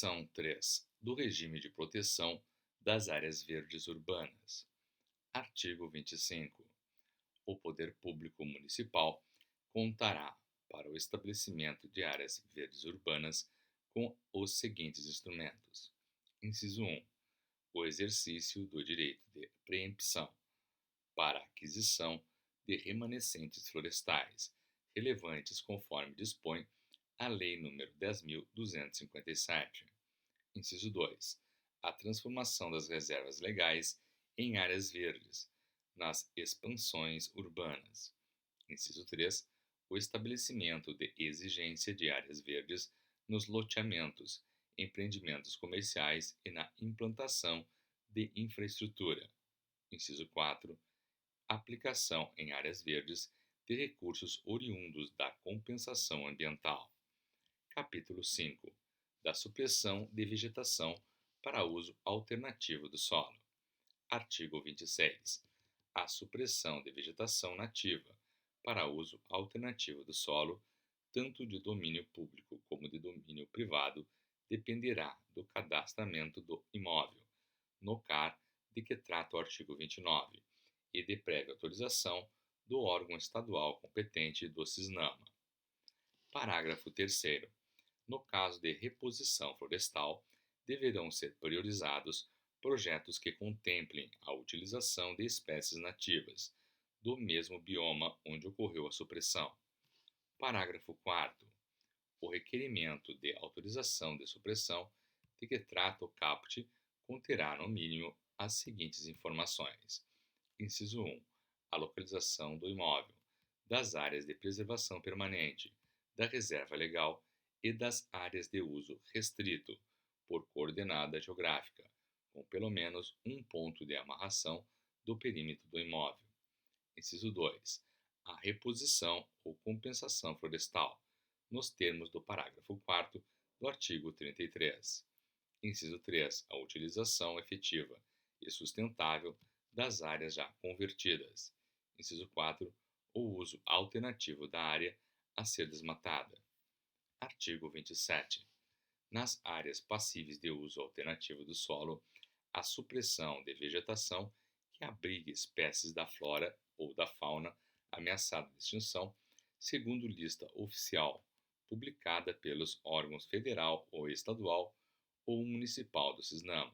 Seção 3 do Regime de Proteção das Áreas Verdes Urbanas. Artigo 25. O poder público municipal contará, para o estabelecimento de áreas verdes urbanas, com os seguintes instrumentos. Inciso 1. O exercício do direito de preempção para a aquisição de remanescentes florestais, relevantes conforme dispõe a Lei nº 10.257. Inciso 2. A transformação das reservas legais em áreas verdes, nas expansões urbanas. Inciso 3. O estabelecimento de exigência de áreas verdes nos loteamentos, empreendimentos comerciais e na implantação de infraestrutura. Inciso 4. Aplicação em áreas verdes de recursos oriundos da compensação ambiental. Capítulo 5. Da supressão de vegetação para uso alternativo do solo. Artigo 26. A supressão de vegetação nativa para uso alternativo do solo, tanto de domínio público como de domínio privado, dependerá do cadastramento do imóvel, no CAR de que trata o artigo 29, e de prévia autorização do órgão estadual competente do CISNAMA. Parágrafo 3º. No caso de reposição florestal, deverão ser priorizados projetos que contemplem a utilização de espécies nativas do mesmo bioma onde ocorreu a supressão. Parágrafo 4º. O requerimento de autorização de supressão de que trata o caput conterá, no mínimo, as seguintes informações. Inciso 1. A localização do imóvel, das áreas de preservação permanente, da reserva legal e das áreas de uso restrito, por coordenada geográfica, com pelo menos um ponto de amarração do perímetro do imóvel. Inciso 2. A reposição ou compensação florestal, nos termos do parágrafo 4º do artigo 33. Inciso 3. A utilização efetiva e sustentável das áreas já convertidas. Inciso 4. O uso alternativo da área a ser desmatada. Artigo 27. Nas áreas passíveis de uso alternativo do solo, a supressão de vegetação que abrigue espécies da flora ou da fauna ameaçada de extinção, segundo lista oficial, publicada pelos órgãos federal ou estadual ou municipal do CISNAMA,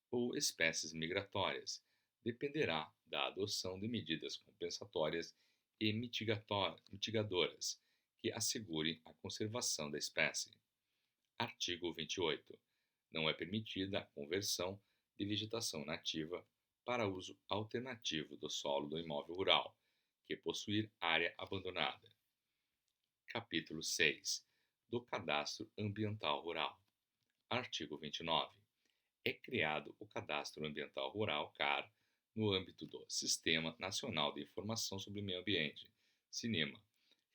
ou espécies migratórias, dependerá da adoção de medidas compensatórias e mitigadoras que assegurem a conservação da espécie. Artigo 28. Não é permitida a conversão de vegetação nativa para uso alternativo do solo do imóvel rural, que possuir área abandonada. Capítulo 6. Do Cadastro Ambiental Rural. Artigo 29. É criado o Cadastro Ambiental Rural, CAR, no âmbito do Sistema Nacional de Informação sobre o Meio Ambiente, SINEMA,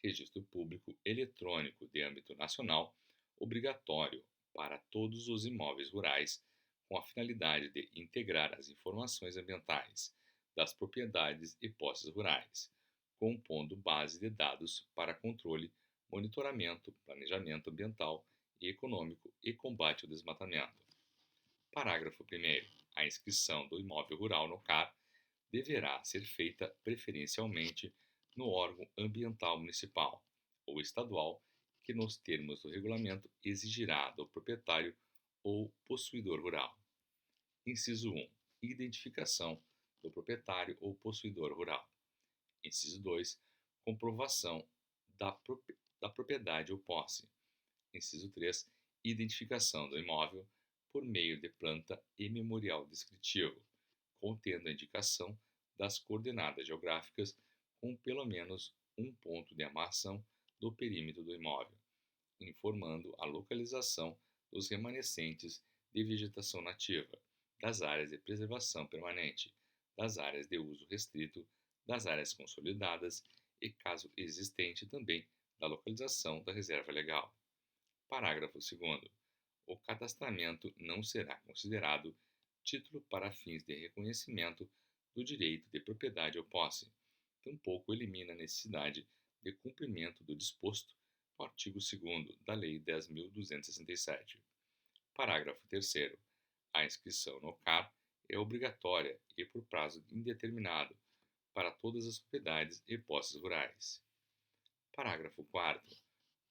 Registro Público Eletrônico de âmbito nacional, obrigatório para todos os imóveis rurais, com a finalidade de integrar as informações ambientais das propriedades e posses rurais, compondo base de dados para controle, monitoramento, planejamento ambiental e econômico e combate ao desmatamento. Parágrafo 1º. A inscrição do imóvel rural no CAR deverá ser feita preferencialmente no órgão ambiental municipal ou estadual que, nos termos do regulamento, exigirá do proprietário ou possuidor rural. Inciso 1. Identificação do proprietário ou possuidor rural. Inciso 2. Comprovação da propriedade ou posse. Inciso 3. Identificação do imóvel por meio de planta e memorial descritivo, contendo a indicação das coordenadas geográficas com pelo menos um ponto de amarração do perímetro do imóvel, informando a localização dos remanescentes de vegetação nativa, das áreas de preservação permanente, das áreas de uso restrito, das áreas consolidadas e, caso existente, também da localização da reserva legal. Parágrafo 2º. O cadastramento não será considerado título para fins de reconhecimento do direito de propriedade ou posse, tampouco elimina a necessidade de cumprimento do disposto no artigo 2º da Lei 10.267. Parágrafo 3º. A inscrição no CAR é obrigatória e por prazo indeterminado para todas as propriedades e posses rurais. Parágrafo 4º.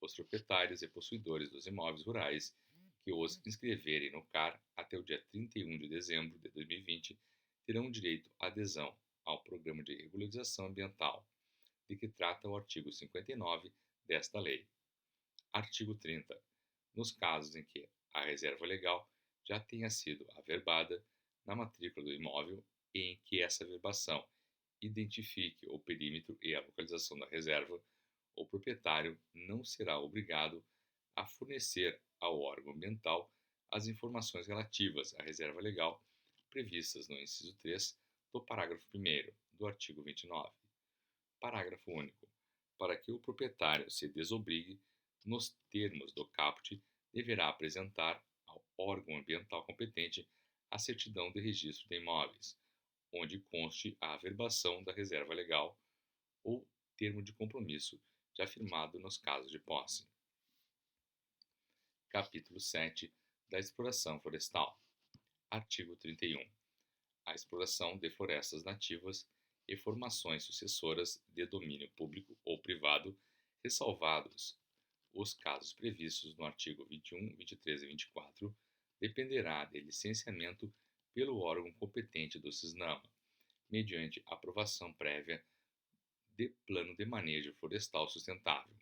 Os proprietários e possuidores dos imóveis rurais que os inscreverem no CAR até o dia 31 de dezembro de 2020 terão direito à adesão ao Programa de Regularização Ambiental, de que trata o artigo 59 desta lei. Artigo 30. Nos casos em que a reserva legal já tenha sido averbada na matrícula do imóvel e em que essa averbação identifique o perímetro e a localização da reserva, o proprietário não será obrigado a fornecer ao órgão ambiental as informações relativas à reserva legal previstas no inciso 3 do parágrafo 1º do artigo 29. Parágrafo único. Para que o proprietário se desobrigue, nos termos do caput, deverá apresentar ao órgão ambiental competente a certidão de registro de imóveis, onde conste a averbação da reserva legal ou termo de compromisso já firmado nos casos de posse. Capítulo 7 da exploração florestal. Artigo 31. A exploração de florestas nativas e formações sucessoras de domínio público ou privado, ressalvados os casos previstos no artigo 21, 23 e 24, dependerá de licenciamento pelo órgão competente do CISNAMA, mediante aprovação prévia de Plano de Manejo Florestal Sustentável,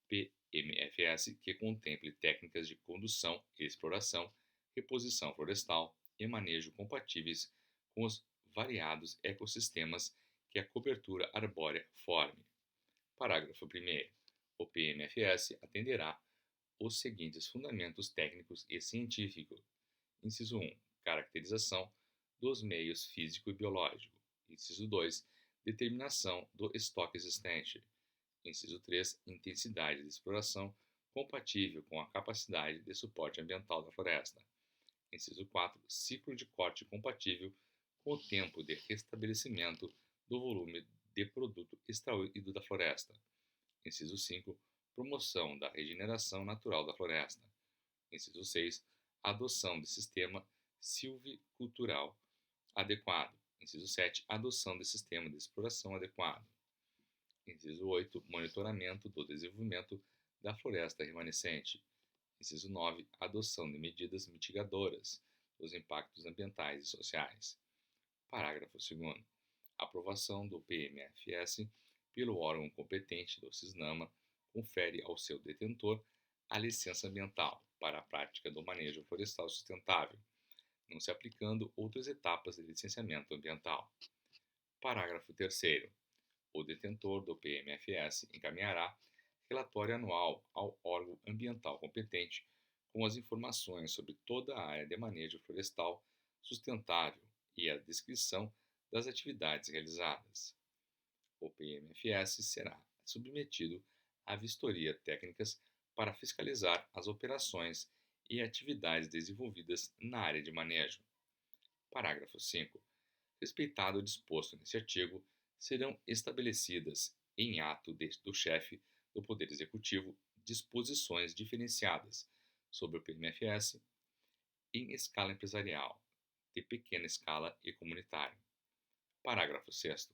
PMFS, que contemple técnicas de condução e exploração, reposição florestal e manejo compatíveis com os variados ecossistemas que a cobertura arbórea forme. Parágrafo 1º. O PMFS atenderá os seguintes fundamentos técnicos e científicos. Inciso 1. Caracterização dos meios físico e biológico. Inciso 2. Determinação do estoque existente. Inciso 3. Intensidade de exploração compatível com a capacidade de suporte ambiental da floresta. Inciso 4. Ciclo de corte compatível com o tempo de restabelecimento do volume de produto extraído da floresta. Inciso 5. Promoção da regeneração natural da floresta. Inciso 6. Adoção de sistema silvicultural adequado. Inciso 7. Adoção de sistema de exploração adequado. Inciso 8. Monitoramento do desenvolvimento da floresta remanescente. Inciso 9. Adoção de medidas mitigadoras dos impactos ambientais e sociais. Parágrafo 2º. Aprovação do PMFS pelo órgão competente do CISNAMA confere ao seu detentor a licença ambiental para a prática do manejo florestal sustentável, não se aplicando outras etapas de licenciamento ambiental. Parágrafo 3º. O detentor do PMFS encaminhará relatório anual ao órgão ambiental competente com as informações sobre toda a área de manejo florestal sustentável e a descrição das atividades realizadas. O PMFS será submetido a vistoria técnicas para fiscalizar as operações e atividades desenvolvidas na área de manejo. Parágrafo 5. Respeitado o disposto neste artigo, serão estabelecidas, em ato do chefe do Poder Executivo, disposições diferenciadas sobre o PMFS em escala empresarial, de pequena escala e comunitária. Parágrafo 6º.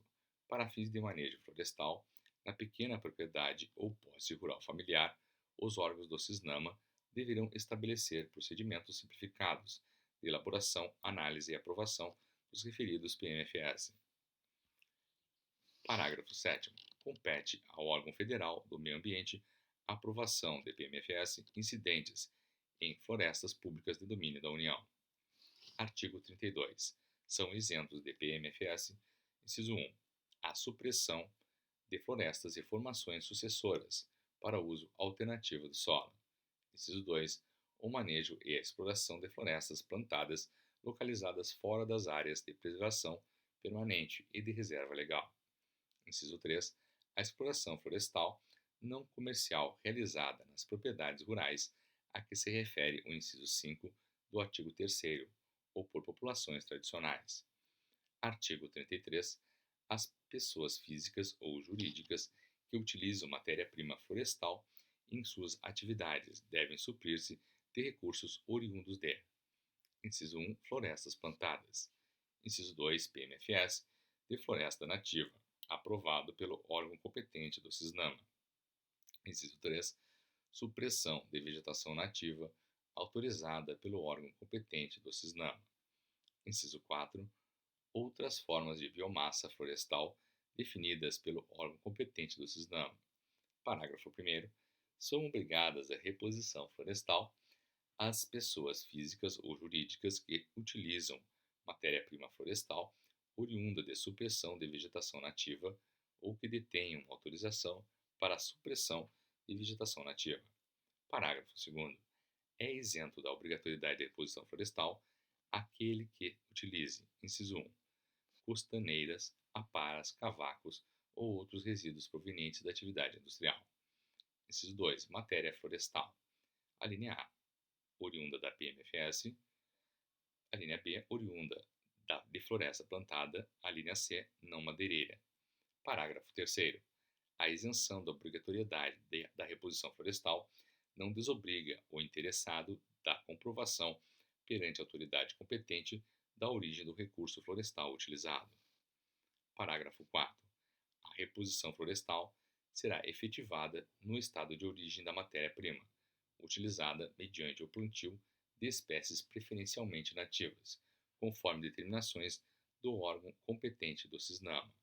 Para fins de manejo florestal, na pequena propriedade ou posse rural familiar, os órgãos do CISNAMA deverão estabelecer procedimentos simplificados de elaboração, análise e aprovação dos referidos PMFS. Parágrafo 7º. Compete ao órgão federal do meio ambiente a aprovação de PMFS incidentes em florestas públicas de domínio da União. Artigo 32. São isentos de PMFS, inciso 1, a supressão de florestas e formações sucessoras para uso alternativo do solo. Inciso 2, o manejo e a exploração de florestas plantadas localizadas fora das áreas de preservação permanente e de reserva legal. Inciso 3, a exploração florestal não comercial realizada nas propriedades rurais a que se refere o inciso 5 do artigo 3º ou por populações tradicionais. Artigo 33. As pessoas físicas ou jurídicas que utilizam matéria-prima florestal em suas atividades devem suprir-se de recursos oriundos de: inciso 1, florestas plantadas; inciso 2, PMFS, de floresta nativa, aprovado pelo órgão competente do CISNAMA; inciso 3, supressão de vegetação nativa, autorizada pelo órgão competente do CISNAMA; inciso 4, outras formas de biomassa florestal definidas pelo órgão competente do CISNAMA. Parágrafo 1º. São obrigadas à reposição florestal as pessoas físicas ou jurídicas que utilizam matéria-prima florestal oriunda de supressão de vegetação nativa ou que detenham autorização para a supressão de vegetação nativa. Parágrafo 2º. É isento da obrigatoriedade de reposição florestal aquele que utilize, inciso 1, costaneiras, aparas, cavacos ou outros resíduos provenientes da atividade industrial. Inciso 2, matéria florestal. A linha A, oriunda da PMFS. A linha B, oriunda de floresta plantada. A linha C, não madeireira. Parágrafo 3º. A isenção da obrigatoriedade da reposição florestal não desobriga o interessado da comprovação perante a autoridade competente da origem do recurso florestal utilizado. Parágrafo 4º. A reposição florestal será efetivada no estado de origem da matéria-prima, utilizada mediante o plantio de espécies preferencialmente nativas, conforme determinações do órgão competente do CISNAMA.